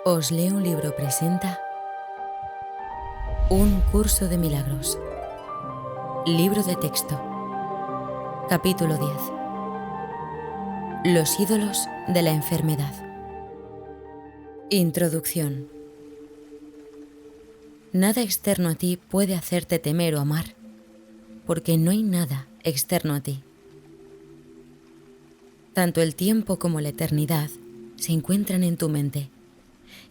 Os leo un libro presenta Un curso de milagros. Libro de texto. Capítulo 10. Los ídolos de la enfermedad. Introducción. Nada externo a ti puede hacerte temer o amar, porque no hay nada externo a ti. Tanto el tiempo como la eternidad se encuentran en tu mente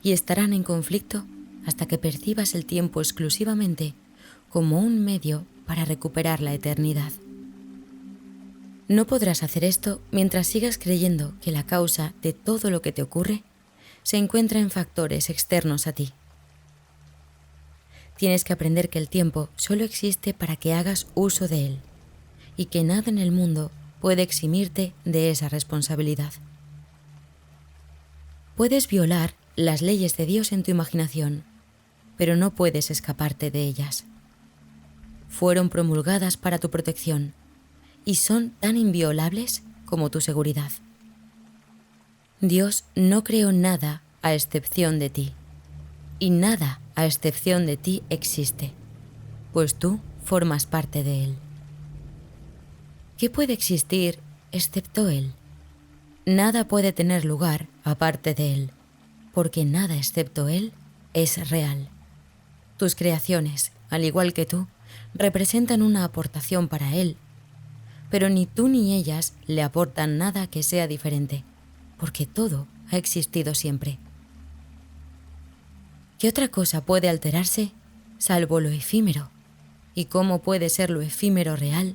y estarán en conflicto hasta que percibas el tiempo exclusivamente como un medio para recuperar la eternidad. No podrás hacer esto mientras sigas creyendo que la causa de todo lo que te ocurre se encuentra en factores externos a ti. Tienes que aprender que el tiempo solo existe para que hagas uso de él y que nada en el mundo puede eximirte de esa responsabilidad. Puedes violar las leyes de Dios en tu imaginación, pero no puedes escaparte de ellas. Fueron promulgadas para tu protección y son tan inviolables como tu seguridad. Dios no creó nada a excepción de ti, y nada a excepción de ti existe, pues tú formas parte de Él. ¿Qué puede existir excepto Él? Nada puede tener lugar aparte de Él, porque nada excepto Él es real. Tus creaciones, al igual que tú, representan una aportación para Él, pero ni tú ni ellas le aportan nada que sea diferente, porque todo ha existido siempre. ¿Qué otra cosa puede alterarse salvo lo efímero? ¿Y cómo puede ser lo efímero real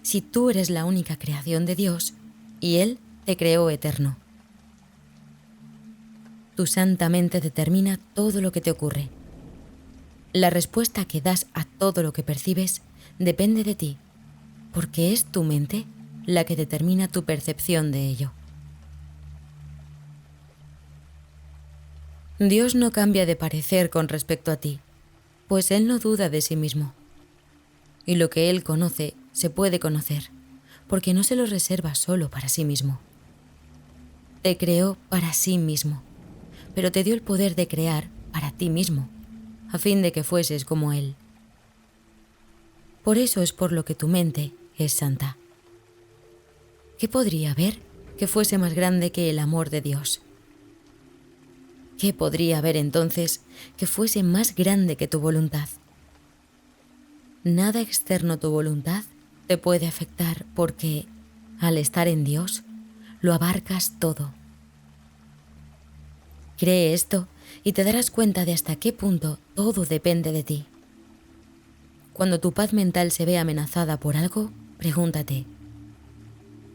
si tú eres la única creación de Dios y Él te creó eterno? Tu santa mente determina todo lo que te ocurre. La respuesta que das a todo lo que percibes depende de ti, porque es tu mente la que determina tu percepción de ello. Dios no cambia de parecer con respecto a ti, pues Él no duda de sí mismo. Y lo que Él conoce se puede conocer, porque no se lo reserva solo para sí mismo. Te creó para sí mismo, pero te dio el poder de crear para ti mismo, a fin de que fueses como Él. Por eso es por lo que tu mente es santa. ¿Qué podría haber que fuese más grande que el amor de Dios? ¿Qué podría haber entonces que fuese más grande que tu voluntad? Nada externo a tu voluntad te puede afectar porque, al estar en Dios, lo abarcas todo. Cree esto y te darás cuenta de hasta qué punto todo depende de ti. Cuando tu paz mental se ve amenazada por algo, pregúntate: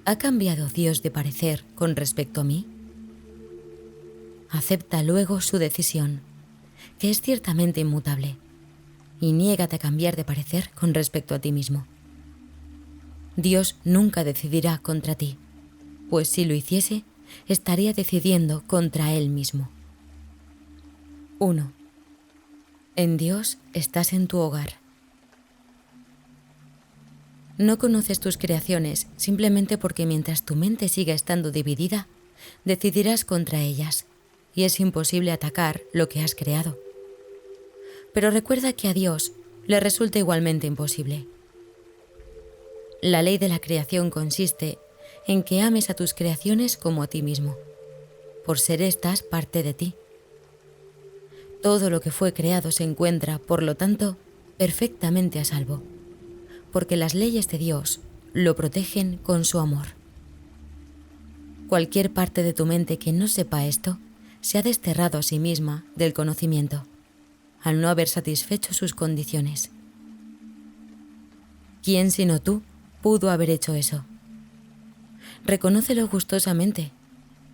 ¿ha cambiado Dios de parecer con respecto a mí? Acepta luego su decisión, que es ciertamente inmutable, y niégate a cambiar de parecer con respecto a ti mismo. Dios nunca decidirá contra ti, pues si lo hiciese, estaría decidiendo contra Él mismo. 1. En Dios estás en tu hogar. No conoces tus creaciones simplemente porque mientras tu mente siga estando dividida, decidirás contra ellas, y es imposible atacar lo que has creado. Pero recuerda que a Dios le resulta igualmente imposible. La ley de la creación consiste en que ames a tus creaciones como a ti mismo, por ser éstas parte de ti. Todo lo que fue creado se encuentra, por lo tanto, perfectamente a salvo, porque las leyes de Dios lo protegen con su amor. Cualquier parte de tu mente que no sepa esto se ha desterrado a sí misma del conocimiento, al no haber satisfecho sus condiciones. ¿Quién sino tú pudo haber hecho eso? Reconócelo gustosamente,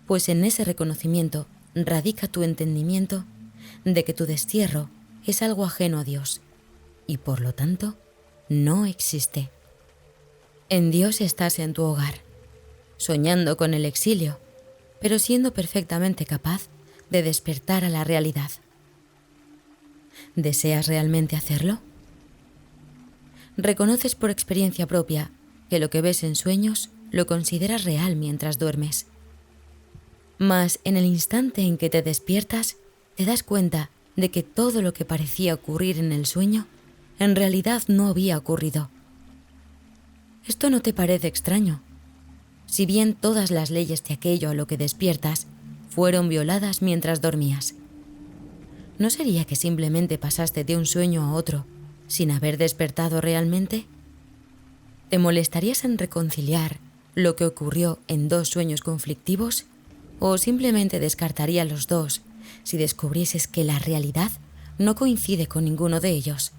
pues en ese reconocimiento radica tu entendimiento de que tu destierro es algo ajeno a Dios y por lo tanto no existe. En Dios estás en tu hogar, soñando con el exilio, pero siendo perfectamente capaz de despertar a la realidad. ¿Deseas realmente hacerlo? Reconoces por experiencia propia que lo que ves en sueños lo consideras real mientras duermes. Mas en el instante en que te despiertas, te das cuenta de que todo lo que parecía ocurrir en el sueño, en realidad no había ocurrido. Esto no te parece extraño. Si bien todas las leyes de aquello a lo que despiertas fueron violadas mientras dormías. ¿No sería que simplemente pasaste de un sueño a otro sin haber despertado realmente? ¿Te molestarías en reconciliar lo que ocurrió en dos sueños conflictivos? ¿O simplemente descartarías los dos si descubrieses que la realidad no coincide con ninguno de ellos?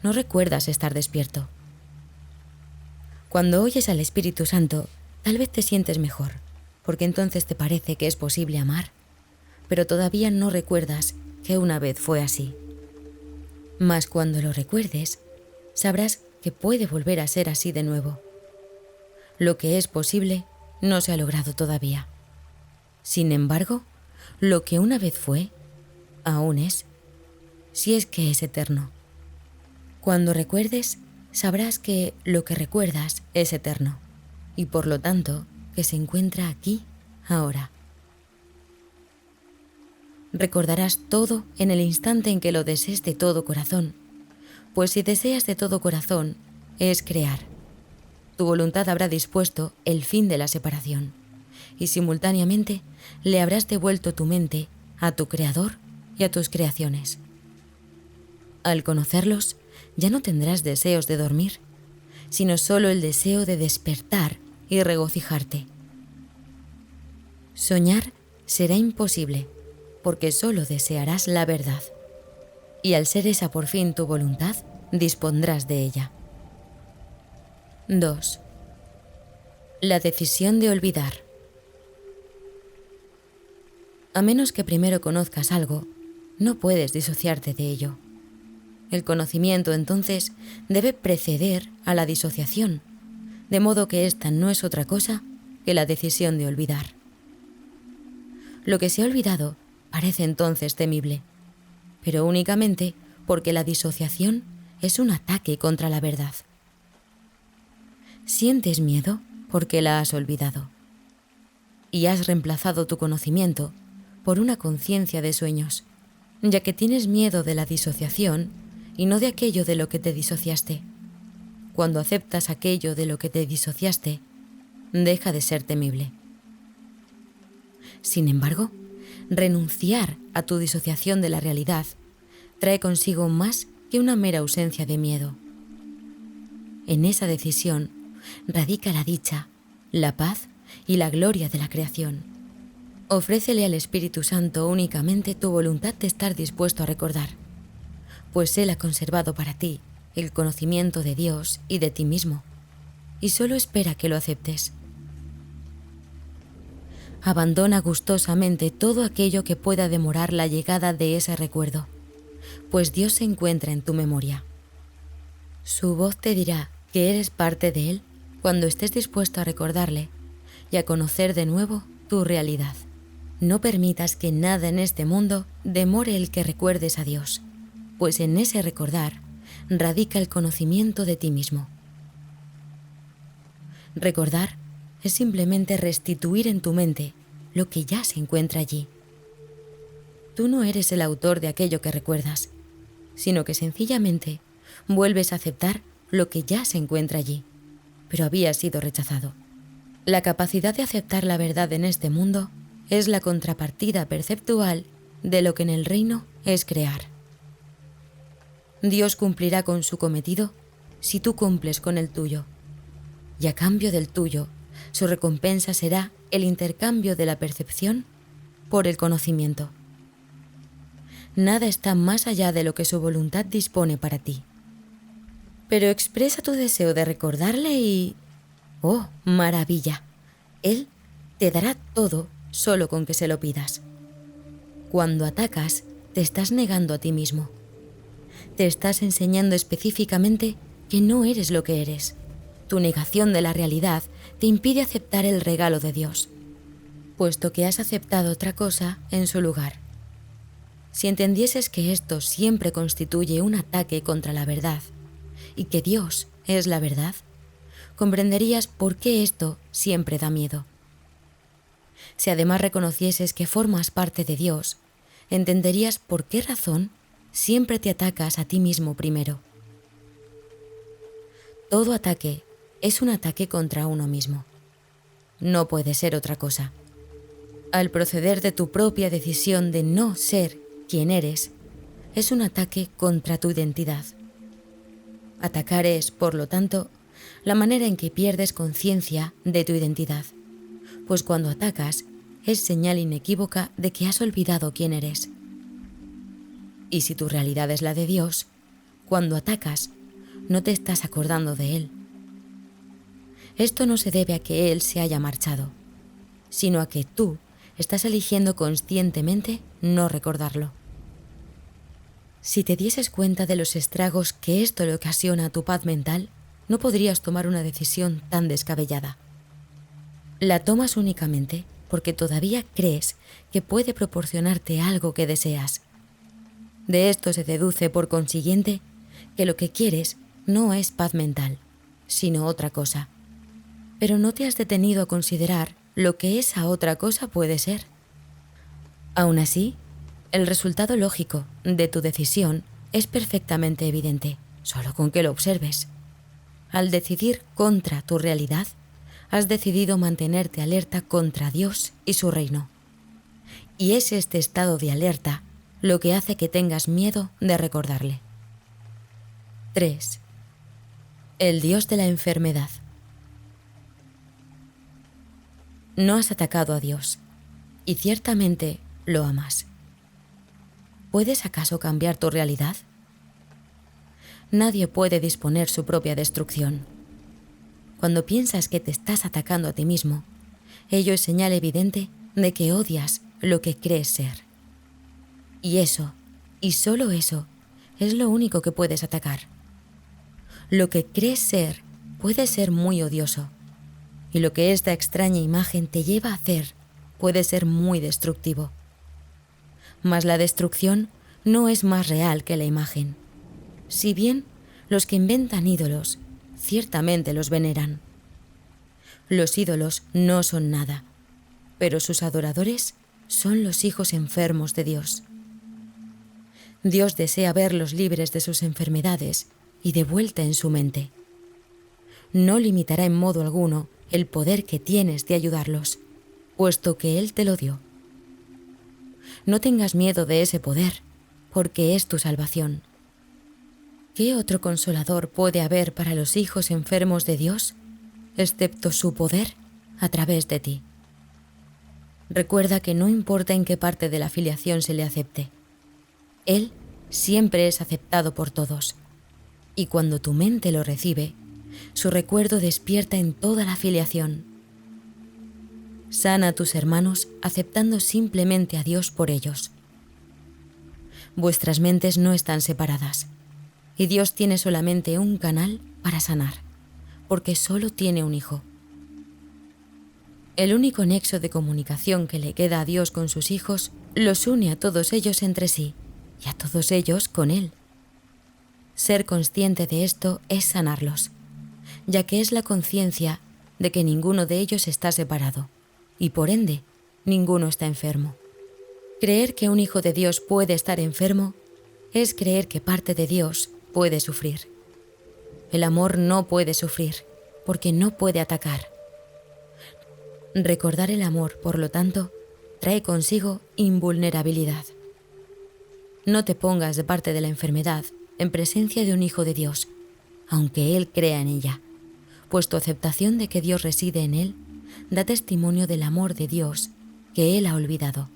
No recuerdas estar despierto. Cuando oyes al Espíritu Santo, tal vez te sientes mejor, porque entonces te parece que es posible amar, pero todavía no recuerdas que una vez fue así. Mas cuando lo recuerdes, sabrás que puede volver a ser así de nuevo. Lo que es posible no se ha logrado todavía. Sin embargo, lo que una vez fue, aún es, si es que es eterno. Cuando recuerdes, sabrás que lo que recuerdas es eterno, y por lo tanto, que se encuentra aquí, ahora. Recordarás todo en el instante en que lo desees de todo corazón, pues si deseas de todo corazón, es crear. Tu voluntad habrá dispuesto el fin de la separación, y simultáneamente le habrás devuelto tu mente a tu Creador y a tus creaciones. Al conocerlos, ya no tendrás deseos de dormir, sino solo el deseo de despertar y regocijarte. Soñar será imposible, porque solo desearás la verdad, y al ser esa por fin tu voluntad, dispondrás de ella. 2. La decisión de olvidar. A menos que primero conozcas algo, no puedes disociarte de ello. El conocimiento, entonces, debe preceder a la disociación, de modo que esta no es otra cosa que la decisión de olvidar. Lo que se ha olvidado parece entonces temible, pero únicamente porque la disociación es un ataque contra la verdad. Sientes miedo porque la has olvidado, y has reemplazado tu conocimiento por una conciencia de sueños, ya que tienes miedo de la disociación y no de aquello de lo que te disociaste. Cuando aceptas aquello de lo que te disociaste, deja de ser temible. Sin embargo, renunciar a tu disociación de la realidad trae consigo más que una mera ausencia de miedo. En esa decisión radica la dicha, la paz y la gloria de la creación. Ofrécele al Espíritu Santo únicamente tu voluntad de estar dispuesto a recordar, pues Él ha conservado para ti el conocimiento de Dios y de ti mismo, y solo espera que lo aceptes. Abandona gustosamente todo aquello que pueda demorar la llegada de ese recuerdo, pues Dios se encuentra en tu memoria. Su voz te dirá que eres parte de Él cuando estés dispuesto a recordarle y a conocer de nuevo tu realidad. No permitas que nada en este mundo demore el que recuerdes a Dios, pues en ese recordar radica el conocimiento de ti mismo. Recordar es simplemente restituir en tu mente lo que ya se encuentra allí. Tú no eres el autor de aquello que recuerdas, sino que sencillamente vuelves a aceptar lo que ya se encuentra allí, pero había sido rechazado. La capacidad de aceptar la verdad en este mundo es la contrapartida perceptual de lo que en el reino es crear. Dios cumplirá con su cometido si tú cumples con el tuyo, y a cambio del tuyo, su recompensa será el intercambio de la percepción por el conocimiento. Nada está más allá de lo que su voluntad dispone para ti. Pero expresa tu deseo de recordarle y... ¡oh, maravilla! Él te dará todo solo con que se lo pidas. Cuando atacas, te estás negando a ti mismo. Te estás enseñando específicamente que no eres lo que eres. Tu negación de la realidad te impide aceptar el regalo de Dios, puesto que has aceptado otra cosa en su lugar. Si entendieses que esto siempre constituye un ataque contra la verdad, y que Dios es la verdad, comprenderías por qué esto siempre da miedo. Si además reconocieses que formas parte de Dios, entenderías por qué razón siempre te atacas a ti mismo primero. Todo ataque es un ataque contra uno mismo. No puede ser otra cosa. Al proceder de tu propia decisión de no ser quien eres, es un ataque contra tu identidad. Atacar es, por lo tanto, la manera en que pierdes conciencia de tu identidad, pues cuando atacas es señal inequívoca de que has olvidado quién eres. Y si tu realidad es la de Dios, cuando atacas, no te estás acordando de Él. Esto no se debe a que Él se haya marchado, sino a que tú estás eligiendo conscientemente no recordarlo. Si te dieses cuenta de los estragos que esto le ocasiona a tu paz mental, no podrías tomar una decisión tan descabellada. La tomas únicamente porque todavía crees que puede proporcionarte algo que deseas. De esto se deduce, por consiguiente, que lo que quieres no es paz mental, sino otra cosa. Pero no te has detenido a considerar lo que esa otra cosa puede ser. Aún así, el resultado lógico de tu decisión es perfectamente evidente, solo con que lo observes. Al decidir contra tu realidad, has decidido mantenerte alerta contra Dios y su reino. Y es este estado de alerta lo que hace que tengas miedo de recordarle. 3. El Dios de la enfermedad. No has atacado a Dios, y ciertamente lo amas. ¿Puedes acaso cambiar tu realidad? Nadie puede disponer su propia destrucción. Cuando piensas que te estás atacando a ti mismo, ello es señal evidente de que odias lo que crees ser. Y eso, y solo eso, es lo único que puedes atacar. Lo que crees ser puede ser muy odioso, y lo que esta extraña imagen te lleva a hacer puede ser muy destructivo. Mas la destrucción no es más real que la imagen. Si bien los que inventan ídolos ciertamente los veneran. Los ídolos no son nada, pero sus adoradores son los hijos enfermos de Dios. Dios desea verlos libres de sus enfermedades y de vuelta en su mente. No limitará en modo alguno el poder que tienes de ayudarlos, puesto que Él te lo dio. No tengas miedo de ese poder, porque es tu salvación. ¿Qué otro consolador puede haber para los hijos enfermos de Dios, excepto su poder a través de ti? Recuerda que no importa en qué parte de la filiación se le acepte. Él siempre es aceptado por todos, y cuando tu mente lo recibe, su recuerdo despierta en toda la filiación. Sana a tus hermanos aceptando simplemente a Dios por ellos. Vuestras mentes no están separadas, y Dios tiene solamente un canal para sanar, porque solo tiene un hijo. El único nexo de comunicación que le queda a Dios con sus hijos los une a todos ellos entre sí y a todos ellos con Él. Ser consciente de esto es sanarlos, ya que es la conciencia de que ninguno de ellos está separado y por ende ninguno está enfermo. Creer que un hijo de Dios puede estar enfermo es creer que parte de Dios puede sufrir. El amor no puede sufrir porque no puede atacar. Recordar el amor, por lo tanto, trae consigo invulnerabilidad. No te pongas de parte de la enfermedad en presencia de un hijo de Dios, aunque Él crea en ella, pues tu aceptación de que Dios reside en Él da testimonio del amor de Dios que Él ha olvidado.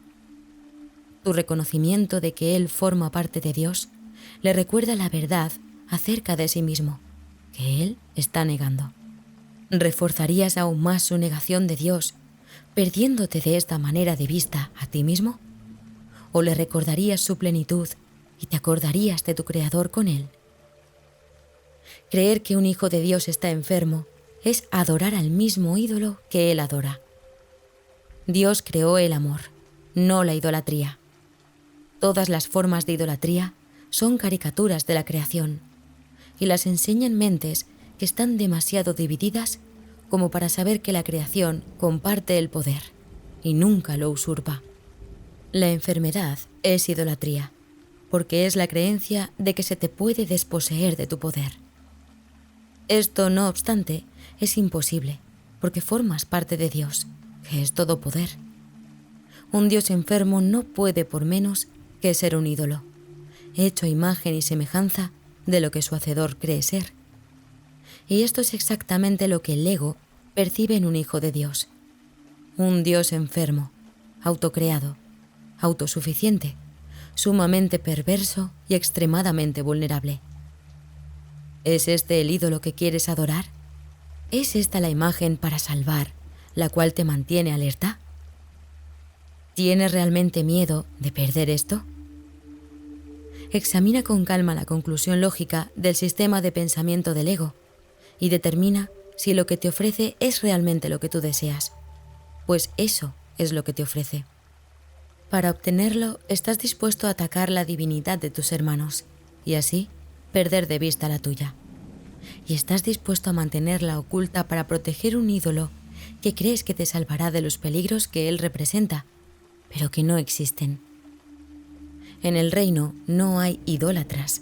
Tu reconocimiento de que Él forma parte de Dios le recuerda la verdad acerca de sí mismo, que Él está negando. ¿Reforzarías aún más su negación de Dios, perdiéndote de esta manera de vista a ti mismo? ¿O le recordarías su plenitud y te acordarías de tu Creador con Él? Creer que un hijo de Dios está enfermo es adorar al mismo ídolo que Él adora. Dios creó el amor, no la idolatría. Todas las formas de idolatría son caricaturas de la creación y las enseñan mentes que están demasiado divididas como para saber que la creación comparte el poder. y nunca lo usurpa. La enfermedad es idolatría, porque es la creencia de que se te puede desposeer de tu poder. Esto, no obstante, es imposible, porque formas parte de Dios, que es todo poder. Un Dios enfermo no puede por menos que ser un ídolo, hecho a imagen y semejanza de lo que su hacedor cree ser. Y esto es exactamente lo que el ego percibe en un hijo de Dios. Un Dios enfermo, autocreado, autosuficiente, sumamente perverso y extremadamente vulnerable. ¿Es este el ídolo que quieres adorar? ¿Es esta la imagen para salvar, la cual te mantiene alerta? ¿Tienes realmente miedo de perder esto? Examina con calma la conclusión lógica del sistema de pensamiento del ego y determina si lo que te ofrece es realmente lo que tú deseas, pues eso es lo que te ofrece. Para obtenerlo, estás dispuesto a atacar la divinidad de tus hermanos y así perder de vista la tuya. Y estás dispuesto a mantenerla oculta para proteger un ídolo que crees que te salvará de los peligros que él representa, pero que no existen. En el reino no hay idólatras,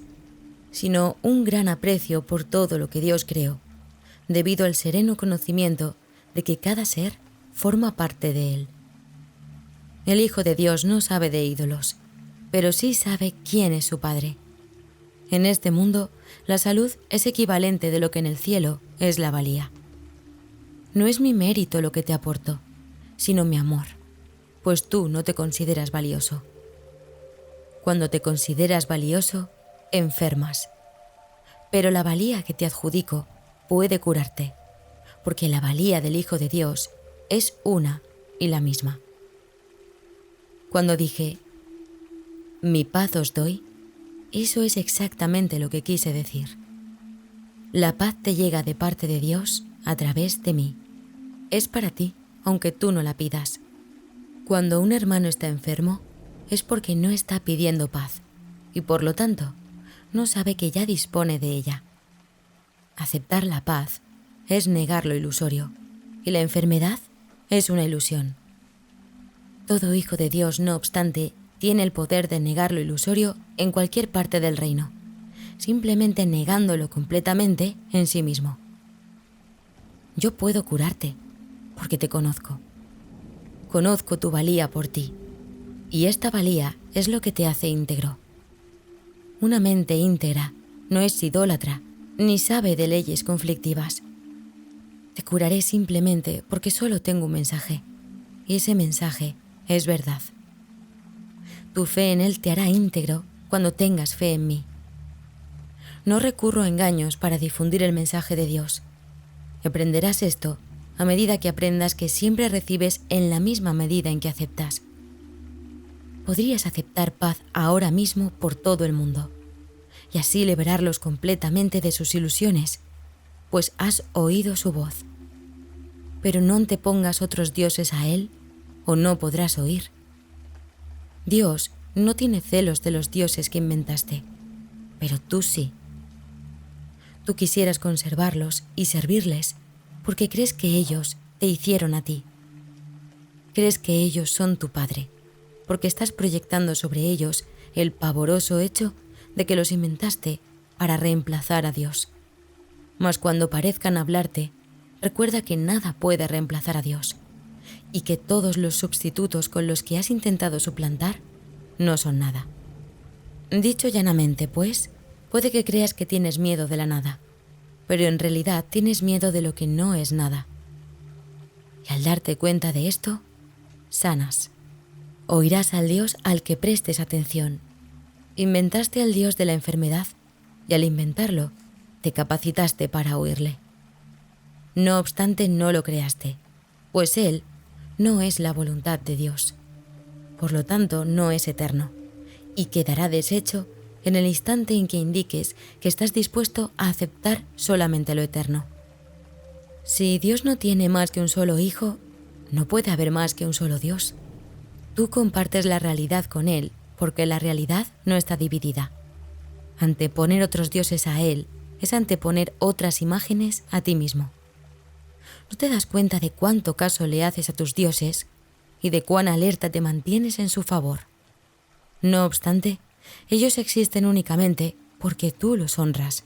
sino un gran aprecio por todo lo que Dios creó, debido al sereno conocimiento de que cada ser forma parte de él. El Hijo de Dios no sabe de ídolos, pero sí sabe quién es su Padre. En este mundo, la salud es equivalente de lo que en el cielo es la valía. No es mi mérito lo que te aporto, sino mi amor, pues tú no te consideras valioso. Cuando te consideras valioso, enfermas. Pero la valía que te adjudico puede curarte, porque la valía del Hijo de Dios es una y la misma. Cuando dije, mi paz os doy, eso es exactamente lo que quise decir. La paz te llega de parte de Dios a través de mí. Es para ti, aunque tú no la pidas. Cuando un hermano está enfermo, es porque no está pidiendo paz, y por lo tanto, no sabe que ya dispone de ella. Aceptar la paz es negar lo ilusorio, y la enfermedad es una ilusión. Todo hijo de Dios, no obstante, tiene el poder de negar lo ilusorio en cualquier parte del reino, simplemente negándolo completamente en sí mismo. Yo puedo curarte, porque te conozco. Conozco tu valía por ti, y esta valía es lo que te hace íntegro. Una mente íntegra no es idólatra, ni sabe de leyes conflictivas. Te curaré simplemente porque solo tengo un mensaje, y ese mensaje es verdad. Tu fe en Él te hará íntegro cuando tengas fe en mí. No recurro a engaños para difundir el mensaje de Dios. Aprenderás esto a medida que aprendas que siempre recibes en la misma medida en que aceptas. Podrías aceptar paz ahora mismo por todo el mundo, y así liberarlos completamente de sus ilusiones, pues has oído su voz. Pero no antepongas otros dioses a Él, o no podrás oír. Dios no tiene celos de los dioses que inventaste, pero tú sí. Tú quisieras conservarlos y servirles porque crees que ellos te hicieron a ti. Crees que ellos son tu Padre, porque estás proyectando sobre ellos el pavoroso hecho de que los inventaste para reemplazar a Dios. Mas cuando parezcan hablarte, recuerda que nada puede reemplazar a Dios, y que todos los sustitutos con los que has intentado suplantar no son nada. Dicho llanamente, pues, puede que creas que tienes miedo de la nada, pero en realidad tienes miedo de lo que no es nada. Y al darte cuenta de esto, sanas. Oirás al Dios al que prestes atención. Inventaste al Dios de la enfermedad y al inventarlo, te capacitaste para oírle. No obstante, no lo creaste, pues Él no es la voluntad de Dios. Por lo tanto, no es eterno, y quedará deshecho en el instante en que indiques que estás dispuesto a aceptar solamente lo eterno. Si Dios no tiene más que un solo hijo, no puede haber más que un solo Dios. Tú compartes la realidad con Él, porque la realidad no está dividida. Anteponer otros dioses a Él es anteponer otras imágenes a ti mismo. ¿No te das cuenta de cuánto caso le haces a tus dioses y de cuán alerta te mantienes en su favor. No obstante, ellos existen únicamente porque tú los honras.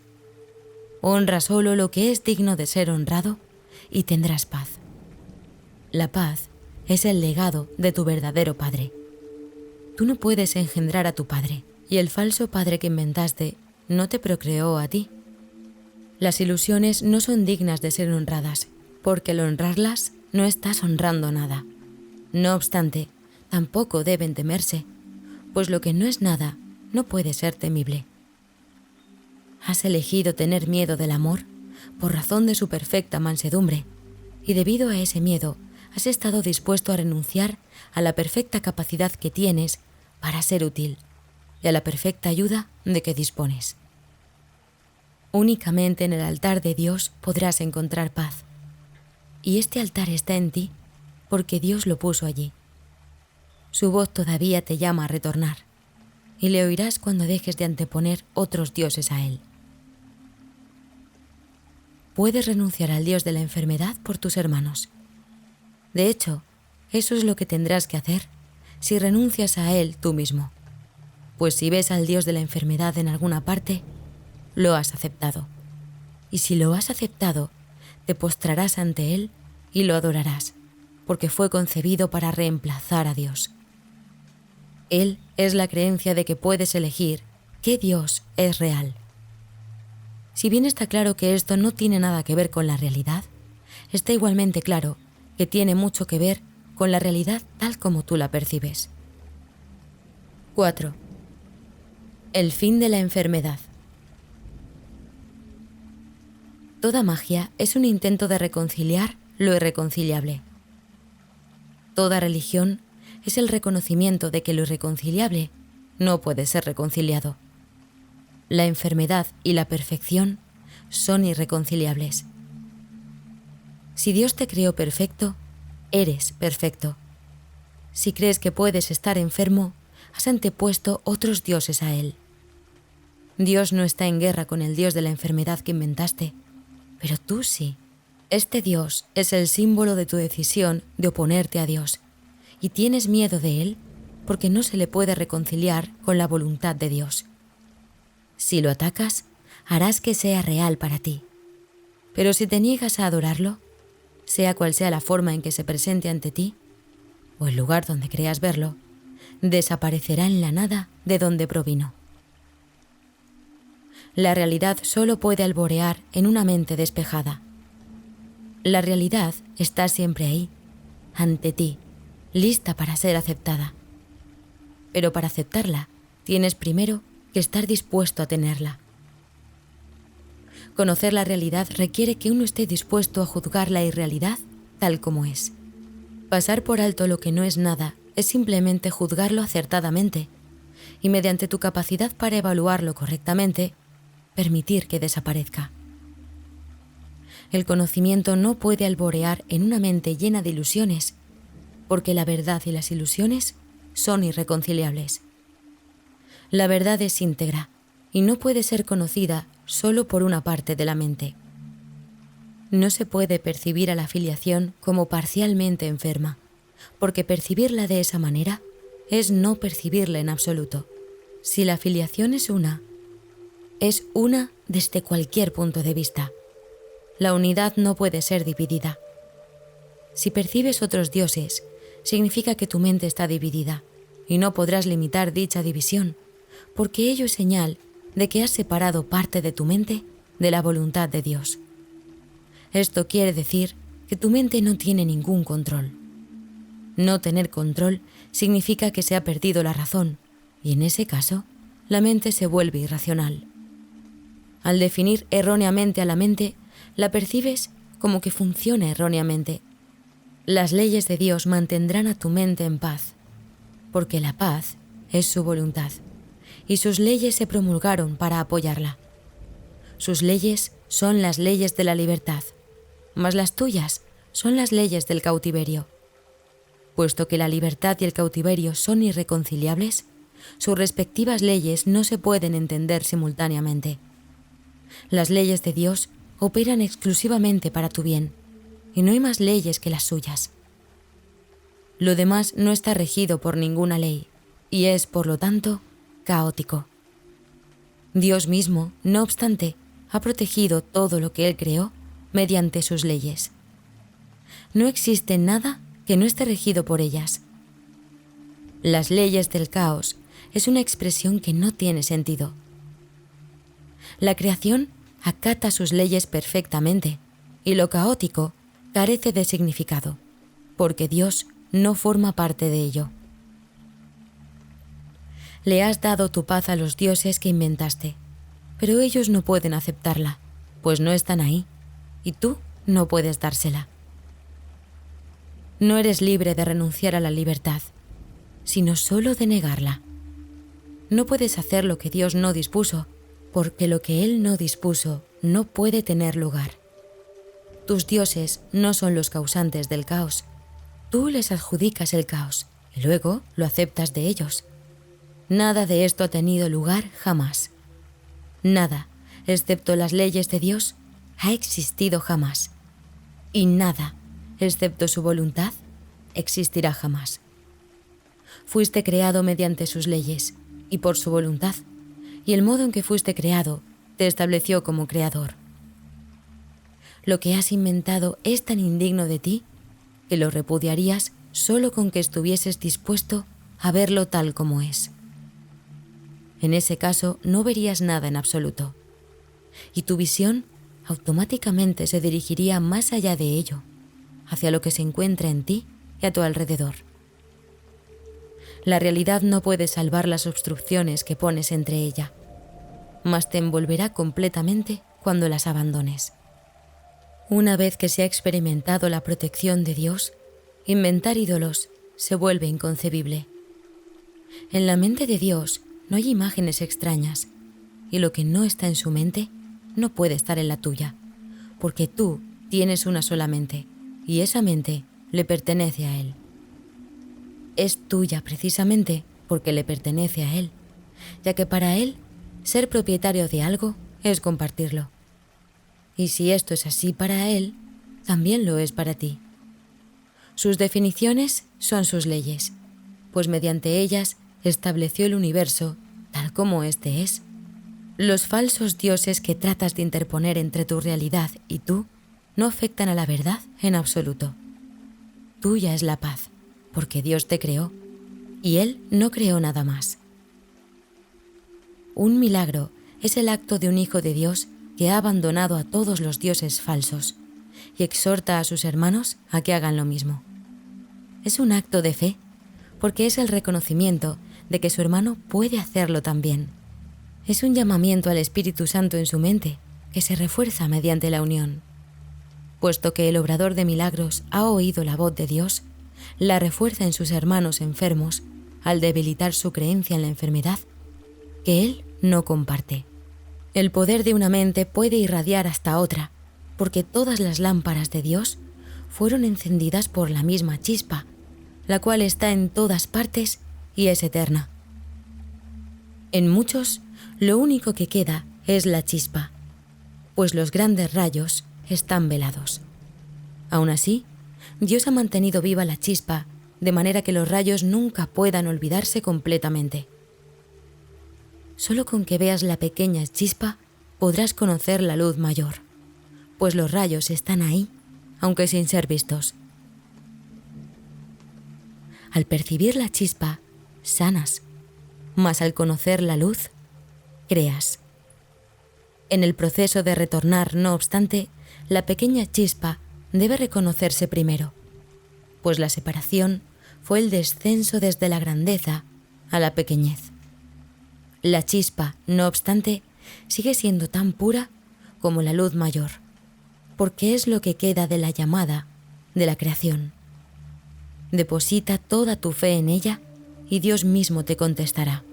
Honra solo lo que es digno de ser honrado y tendrás paz. La paz es el legado de tu verdadero padre. Tú no puedes engendrar a tu padre, y el falso padre que inventaste no te procreó a ti. Las ilusiones no son dignas de ser honradas, porque al honrarlas no estás honrando nada. No obstante, tampoco deben temerse, pues lo que no es nada no puede ser temible. Has elegido tener miedo del amor por razón de su perfecta mansedumbre, y debido a ese miedo has estado dispuesto a renunciar a la perfecta capacidad que tienes para ser útil y a la perfecta ayuda de que dispones. Únicamente en el altar de Dios podrás encontrar paz, y este altar está en ti porque Dios lo puso allí. Su voz todavía te llama a retornar, y le oirás cuando dejes de anteponer otros dioses a Él. Puedes renunciar al Dios de la enfermedad por tus hermanos. De hecho, eso es lo que tendrás que hacer si renuncias a Él tú mismo, pues si ves al Dios de la enfermedad en alguna parte, lo has aceptado. Y si lo has aceptado, te postrarás ante Él y lo adorarás, porque fue concebido para reemplazar a Dios. Él es la creencia de que puedes elegir qué Dios es real. Si bien está claro que esto no tiene nada que ver con la realidad, está igualmente claro que tiene mucho que ver con la realidad tal como tú la percibes. 4. El fin de la enfermedad. Toda magia es un intento de reconciliar lo irreconciliable. Toda religión es el reconocimiento de que lo irreconciliable no puede ser reconciliado. La enfermedad y la perfección son irreconciliables. Si Dios te creó perfecto, eres perfecto. Si crees que puedes estar enfermo, has antepuesto otros dioses a Él. Dios no está en guerra con el Dios de la enfermedad que inventaste, pero tú sí. Este Dios es el símbolo de tu decisión de oponerte a Dios, y tienes miedo de Él porque no se le puede reconciliar con la voluntad de Dios. Si lo atacas, harás que sea real para ti. Pero si te niegas a adorarlo, sea cual sea la forma en que se presente ante ti, o el lugar donde creas verlo, desaparecerá en la nada de donde provino. La realidad solo puede alborear en una mente despejada. La realidad está siempre ahí, ante ti, lista para ser aceptada. Pero para aceptarla, tienes primero que estar dispuesto a tenerla. Conocer la realidad requiere que uno esté dispuesto a juzgar la irrealidad tal como es. Pasar por alto lo que no es nada es simplemente juzgarlo acertadamente, y mediante tu capacidad para evaluarlo correctamente, permitir que desaparezca. El conocimiento no puede alborear en una mente llena de ilusiones, porque la verdad y las ilusiones son irreconciliables. La verdad es íntegra y no puede ser conocida solo por una parte de la mente. No se puede percibir a la filiación como parcialmente enferma, porque percibirla de esa manera es no percibirla en absoluto. Si la filiación es una desde cualquier punto de vista. La unidad no puede ser dividida. Si percibes otros dioses, significa que tu mente está dividida, y no podrás limitar dicha división, porque ello es señal de que has separado parte de tu mente de la voluntad de Dios. Esto quiere decir que tu mente no tiene ningún control. No tener control significa que se ha perdido la razón, y en ese caso, la mente se vuelve irracional. Al definir erróneamente a la mente, la percibes como que funciona erróneamente. Las leyes de Dios mantendrán a tu mente en paz, porque la paz es su voluntad, y sus leyes se promulgaron para apoyarla. Sus leyes son las leyes de la libertad, mas las tuyas son las leyes del cautiverio. Puesto que la libertad y el cautiverio son irreconciliables, sus respectivas leyes no se pueden entender simultáneamente. Las leyes de Dios operan exclusivamente para tu bien, y no hay más leyes que las suyas. Lo demás no está regido por ninguna ley y es, por lo tanto, caótico. Dios mismo, no obstante, ha protegido todo lo que Él creó mediante sus leyes. No existe nada que no esté regido por ellas. Las leyes del caos es una expresión que no tiene sentido. La creación acata sus leyes perfectamente y lo caótico carece de significado, porque Dios no forma parte de ello. Le has dado tu paz a los dioses que inventaste, pero ellos no pueden aceptarla, pues no están ahí, y tú no puedes dársela. No eres libre de renunciar a la libertad, sino solo de negarla. No puedes hacer lo que Dios no dispuso, porque lo que Él no dispuso no puede tener lugar. Tus dioses no son los causantes del caos. Tú les adjudicas el caos y luego lo aceptas de ellos. Nada de esto ha tenido lugar jamás. Nada, excepto las leyes de Dios, ha existido jamás. Y nada, excepto su voluntad, existirá jamás. Fuiste creado mediante sus leyes y por su voluntad, y el modo en que fuiste creado te estableció como creador. Lo que has inventado es tan indigno de ti que lo repudiarías solo con que estuvieses dispuesto a verlo tal como es. En ese caso no verías nada en absoluto, y tu visión automáticamente se dirigiría más allá de ello, hacia lo que se encuentra en ti y a tu alrededor. La realidad no puede salvar las obstrucciones que pones entre ella, mas te envolverá completamente cuando las abandones. Una vez que se ha experimentado la protección de Dios, inventar ídolos se vuelve inconcebible. En la mente de Dios no hay imágenes extrañas, y lo que no está en su mente no puede estar en la tuya, porque tú tienes una sola mente, y esa mente le pertenece a Él. Es tuya precisamente porque le pertenece a Él, ya que para Él ser propietario de algo es compartirlo. Y si esto es así para Él, también lo es para ti. Sus definiciones son sus leyes, pues mediante ellas estableció el universo tal como éste es. Los falsos dioses que tratas de interponer entre tu realidad y tú no afectan a la verdad en absoluto. Tuya es la paz, porque Dios te creó, y Él no creó nada más. Un milagro es el acto de un hijo de Dios que ha abandonado a todos los dioses falsos y exhorta a sus hermanos a que hagan lo mismo. Es un acto de fe, porque es el reconocimiento de que su hermano puede hacerlo también. Es un llamamiento al Espíritu Santo en su mente, que se refuerza mediante la unión. Puesto que el obrador de milagros ha oído la voz de Dios, la refuerza en sus hermanos enfermos al debilitar su creencia en la enfermedad, que él no comparte. El poder de una mente puede irradiar hasta otra, porque todas las lámparas de Dios fueron encendidas por la misma chispa, la cual está en todas partes y es eterna. En muchos, lo único que queda es la chispa, pues los grandes rayos están velados. Aún así, Dios ha mantenido viva la chispa, de manera que los rayos nunca puedan olvidarse completamente. Solo con que veas la pequeña chispa podrás conocer la luz mayor, pues los rayos están ahí, aunque sin ser vistos. Al percibir la chispa, sanas, mas al conocer la luz, creas. En el proceso de retornar, no obstante, la pequeña chispa debe reconocerse primero, pues la separación fue el descenso desde la grandeza a la pequeñez. La chispa, no obstante, sigue siendo tan pura como la luz mayor, porque es lo que queda de la llamada de la creación. Deposita toda tu fe en ella y Dios mismo te contestará.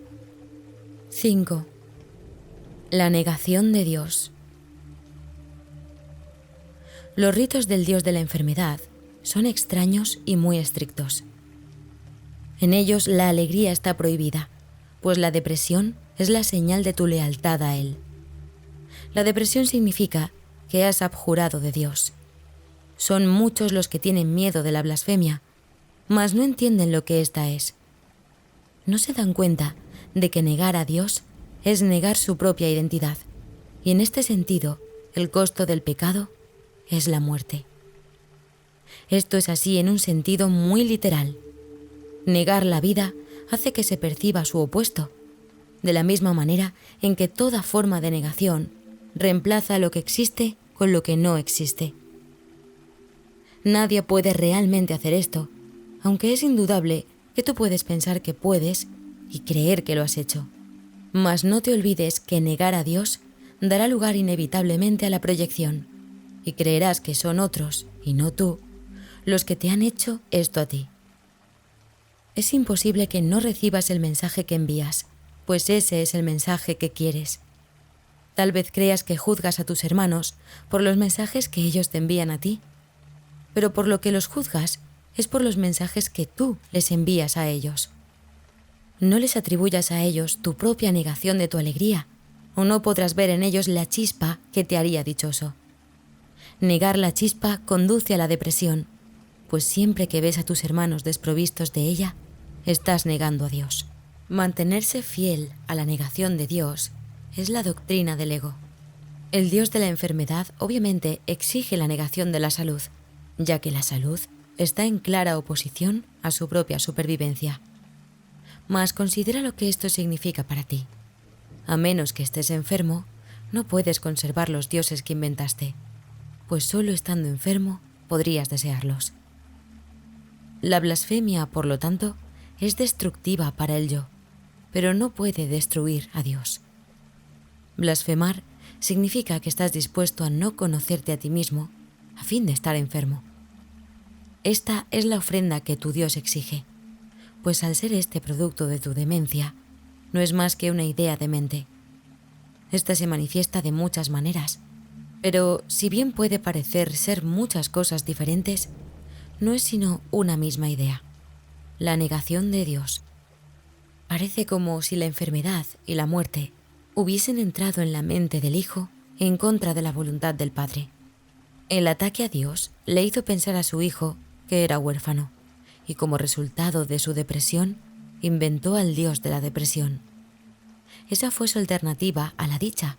5. La negación de Dios. Los ritos del Dios de la enfermedad son extraños y muy estrictos. En ellos la alegría está prohibida, pues la depresión es la señal de tu lealtad a Él. La depresión significa que has abjurado de Dios. Son muchos los que tienen miedo de la blasfemia, mas no entienden lo que ésta es. No se dan cuenta de que negar a Dios es negar su propia identidad, y en este sentido, el costo del pecado es la muerte. Esto es así en un sentido muy literal. Negar la vida hace que se perciba su opuesto, de la misma manera en que toda forma de negación reemplaza lo que existe con lo que no existe. Nadie puede realmente hacer esto, aunque es indudable que tú puedes pensar que puedes y creer que lo has hecho. Mas no te olvides que negar a Dios dará lugar inevitablemente a la proyección, y creerás que son otros, y no tú, los que te han hecho esto a ti. Es imposible que no recibas el mensaje que envías, pues ese es el mensaje que quieres. Tal vez creas que juzgas a tus hermanos por los mensajes que ellos te envían a ti, pero por lo que los juzgas es por los mensajes que tú les envías a ellos. No les atribuyas a ellos tu propia negación de tu alegría, o no podrás ver en ellos la chispa que te haría dichoso. Negar la chispa conduce a la depresión, pues siempre que ves a tus hermanos desprovistos de ella, estás negando a Dios. Mantenerse fiel a la negación de Dios es la doctrina del ego. El Dios de la enfermedad obviamente exige la negación de la salud, ya que la salud está en clara oposición a su propia supervivencia. Mas considera lo que esto significa para ti. A menos que estés enfermo, no puedes conservar los dioses que inventaste, pues solo estando enfermo podrías desearlos. La blasfemia, por lo tanto, es destructiva para el yo, pero no puede destruir a Dios. Blasfemar significa que estás dispuesto a no conocerte a ti mismo a fin de estar enfermo. Esta es la ofrenda que tu Dios exige, pues al ser este producto de tu demencia, no es más que una idea de mente. Esta se manifiesta de muchas maneras, pero si bien puede parecer ser muchas cosas diferentes, no es sino una misma idea: la negación de Dios. Parece como si la enfermedad y la muerte hubiesen entrado en la mente del Hijo en contra de la voluntad del Padre. El ataque a Dios le hizo pensar a su Hijo que era huérfano, y como resultado de su depresión, inventó al Dios de la depresión. Esa fue su alternativa a la dicha,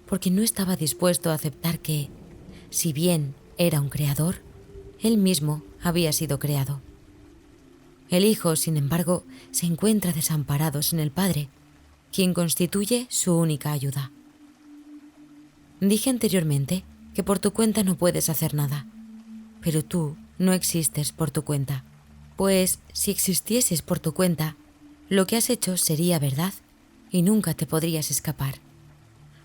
porque no estaba dispuesto a aceptar que, si bien era un creador, él mismo había sido creado. El Hijo, sin embargo, se encuentra desamparado sin el Padre, quien constituye su única ayuda. Dije anteriormente que por tu cuenta no puedes hacer nada, pero tú no existes por tu cuenta, pues si existieses por tu cuenta, lo que has hecho sería verdad y nunca te podrías escapar.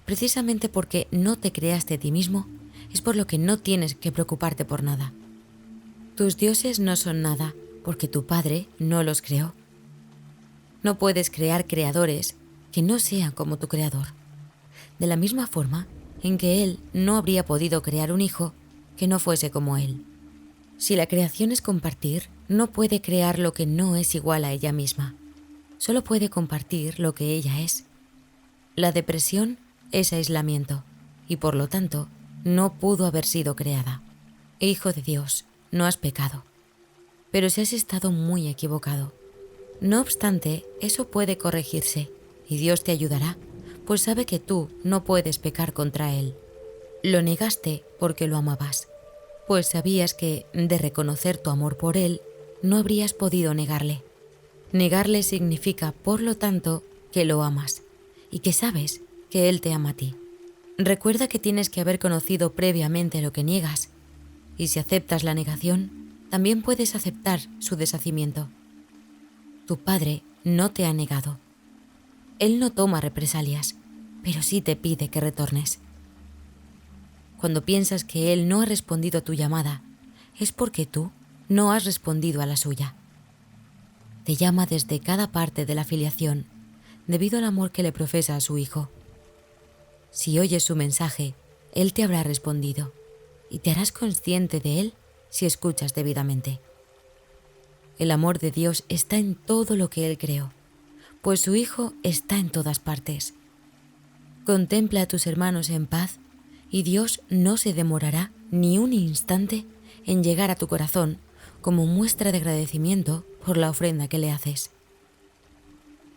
Precisamente porque no te creaste a ti mismo, es por lo que no tienes que preocuparte por nada. Tus dioses no son nada, porque tu Padre no los creó. No puedes crear creadores que no sean como tu creador, de la misma forma en que Él no habría podido crear un hijo que no fuese como Él. Si la creación es compartir, no puede crear lo que no es igual a ella misma. Solo puede compartir lo que ella es. La depresión es aislamiento, y por lo tanto, no pudo haber sido creada. Hijo de Dios, no has pecado. Pero si has estado muy equivocado. No obstante, eso puede corregirse, y Dios te ayudará, pues sabe que tú no puedes pecar contra Él. Lo negaste porque lo amabas, pues sabías que, de reconocer tu amor por Él, no habrías podido negarle. Negarle significa, por lo tanto, que lo amas, y que sabes que Él te ama a ti. Recuerda que tienes que haber conocido previamente lo que niegas, y si aceptas la negación, también puedes aceptar su deshacimiento. Tu Padre no te ha negado. Él no toma represalias, pero sí te pide que retornes. Cuando piensas que Él no ha respondido a tu llamada, es porque tú no has respondido a la suya. Te llama desde cada parte de la filiación, debido al amor que le profesa a su Hijo. Si oyes su mensaje, Él te habrá respondido, y te harás consciente de Él si escuchas debidamente. El amor de Dios está en todo lo que Él creó, pues su Hijo está en todas partes. Contempla a tus hermanos en paz, y Dios no se demorará ni un instante en llegar a tu corazón como muestra de agradecimiento por la ofrenda que le haces.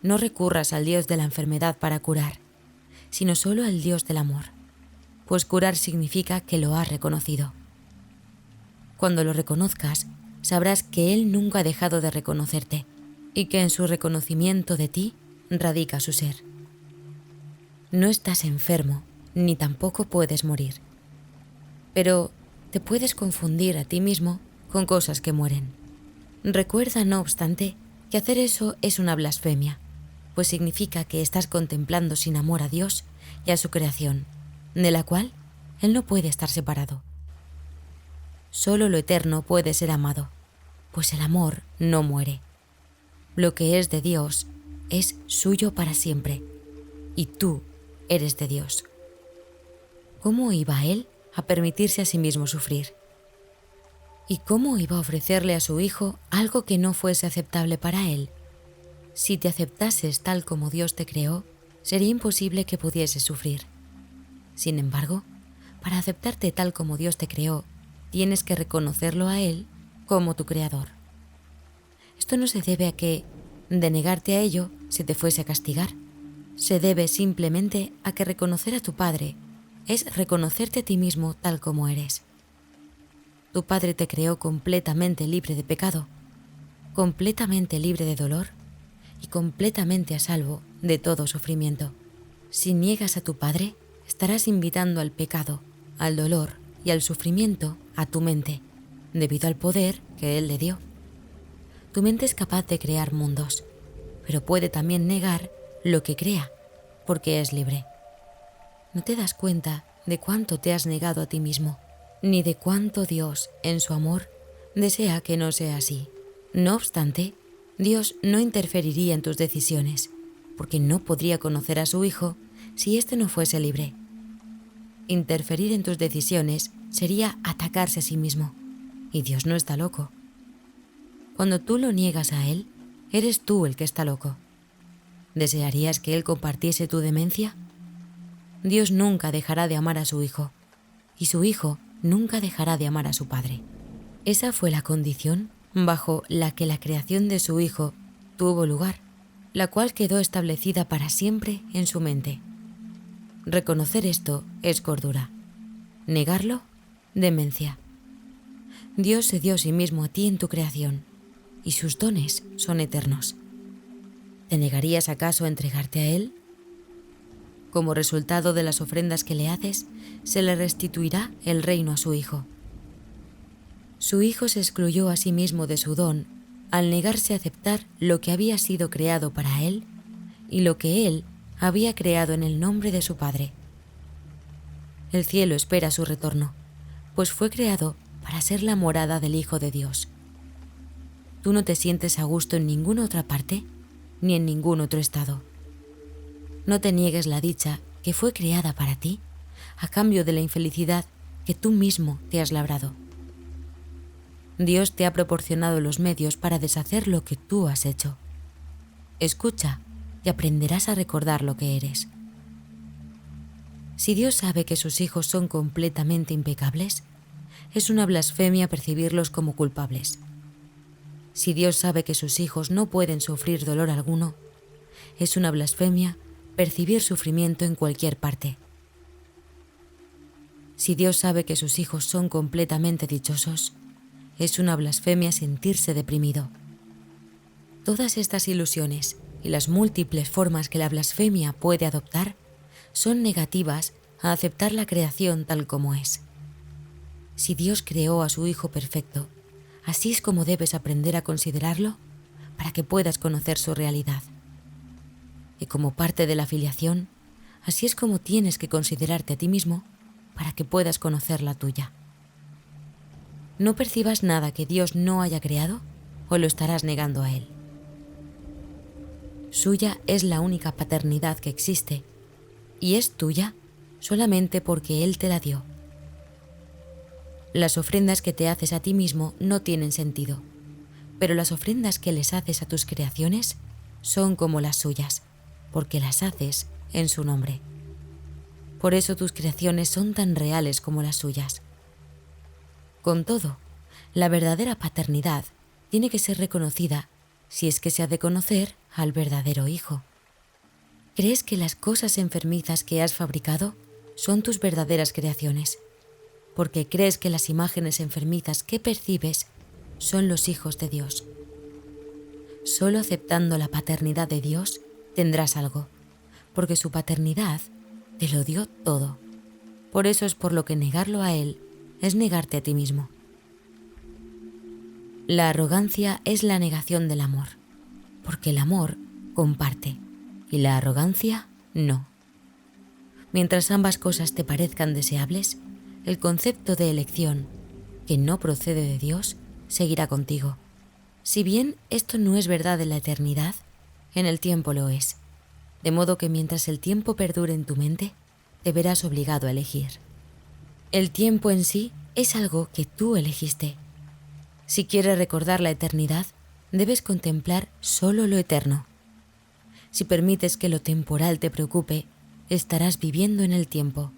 No recurras al Dios de la enfermedad para curar, sino solo al Dios del amor, pues curar significa que lo has reconocido. Cuando lo reconozcas, sabrás que Él nunca ha dejado de reconocerte y que en su reconocimiento de ti radica su ser. No estás enfermo, ni tampoco puedes morir. Pero te puedes confundir a ti mismo con cosas que mueren. Recuerda, no obstante, que hacer eso es una blasfemia, pues significa que estás contemplando sin amor a Dios y a su creación, de la cual Él no puede estar separado. Solo lo eterno puede ser amado, pues el amor no muere. Lo que es de Dios es suyo para siempre, y tú eres de Dios. ¿Cómo iba Él a permitirse a sí mismo sufrir? ¿Y cómo iba a ofrecerle a su Hijo algo que no fuese aceptable para Él? Si te aceptases tal como Dios te creó, sería imposible que pudieses sufrir. Sin embargo, para aceptarte tal como Dios te creó, tienes que reconocerlo a Él como tu Creador. Esto no se debe a que, de negarte a ello, se te fuese a castigar. Se debe simplemente a que reconocer a tu Padre es reconocerte a ti mismo tal como eres. Tu Padre te creó completamente libre de pecado, completamente libre de dolor y completamente a salvo de todo sufrimiento. Si niegas a tu Padre, estarás invitando al pecado, al dolor y al sufrimiento a tu mente, debido al poder que Él le dio. Tu mente es capaz de crear mundos, pero puede también negar lo que crea, porque es libre. No te das cuenta de cuánto te has negado a ti mismo, ni de cuánto Dios, en su amor, desea que no sea así. No obstante, Dios no interferiría en tus decisiones, porque no podría conocer a su Hijo si éste no fuese libre. Interferir en tus decisiones sería atacarse a sí mismo, y Dios no está loco. Cuando tú lo niegas a Él, eres tú el que está loco. ¿Desearías que Él compartiese tu demencia? Dios nunca dejará de amar a su Hijo, y su Hijo nunca dejará de amar a su Padre. Esa fue la condición bajo la que la creación de su Hijo tuvo lugar, la cual quedó establecida para siempre en su mente. Reconocer esto es cordura. Negarlo, demencia. Dios se dio a sí mismo a ti en tu creación, y sus dones son eternos. ¿Te negarías acaso a entregarte a Él? Como resultado de las ofrendas que le haces, se le restituirá el reino a su Hijo. Su Hijo se excluyó a sí mismo de su don al negarse a aceptar lo que había sido creado para Él y lo que Él había creado en el nombre de su Padre. El cielo espera su retorno, pues fue creado para ser la morada del Hijo de Dios. Tú no te sientes a gusto en ninguna otra parte, ni en ningún otro estado. No te niegues la dicha que fue creada para ti a cambio de la infelicidad que tú mismo te has labrado. Dios te ha proporcionado los medios para deshacer lo que tú has hecho. Escucha y aprenderás a recordar lo que eres. Si Dios sabe que sus hijos son completamente impecables, es una blasfemia percibirlos como culpables. Si Dios sabe que sus hijos no pueden sufrir dolor alguno, es una blasfemia percibir sufrimiento en cualquier parte. Si Dios sabe que sus hijos son completamente dichosos, es una blasfemia sentirse deprimido. Todas estas ilusiones y las múltiples formas que la blasfemia puede adoptar son negativas a aceptar la creación tal como es. Si Dios creó a su Hijo perfecto, así es como debes aprender a considerarlo para que puedas conocer su realidad. Y como parte de la filiación, así es como tienes que considerarte a ti mismo para que puedas conocer la tuya. No percibas nada que Dios no haya creado o lo estarás negando a Él. Suya es la única paternidad que existe y es tuya solamente porque Él te la dio. Las ofrendas que te haces a ti mismo no tienen sentido, pero las ofrendas que les haces a tus creaciones son como las suyas, porque las haces en su nombre. Por eso tus creaciones son tan reales como las suyas. Con todo, La verdadera paternidad tiene que ser reconocida si es que se ha de conocer al verdadero hijo. ¿Crees que las cosas enfermizas que has fabricado son tus verdaderas creaciones? Porque crees que las imágenes enfermizas que percibes son los hijos de Dios. Solo aceptando la paternidad de Dios tendrás algo, porque su paternidad te lo dio todo. Por eso es por lo que negarlo a Él es negarte a ti mismo. La arrogancia es la negación del amor, porque el amor comparte y la arrogancia no. Mientras ambas cosas te parezcan deseables, el concepto de elección, que no procede de Dios, seguirá contigo. Si bien esto no es verdad en la eternidad, en el tiempo lo es. De modo que mientras el tiempo perdure en tu mente, te verás obligado a elegir. El tiempo en sí es algo que tú elegiste. Si quieres recordar la eternidad, debes contemplar solo lo eterno. Si permites que lo temporal te preocupe, estarás viviendo en el tiempo.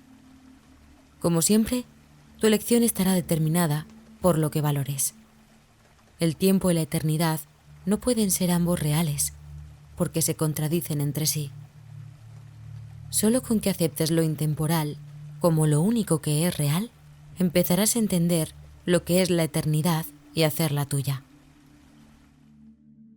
Como siempre, tu elección estará determinada por lo que valores. El tiempo y la eternidad no pueden ser ambos reales, porque se contradicen entre sí. Solo con que aceptes lo intemporal como lo único que es real, empezarás a entender lo que es la eternidad y hacerla tuya.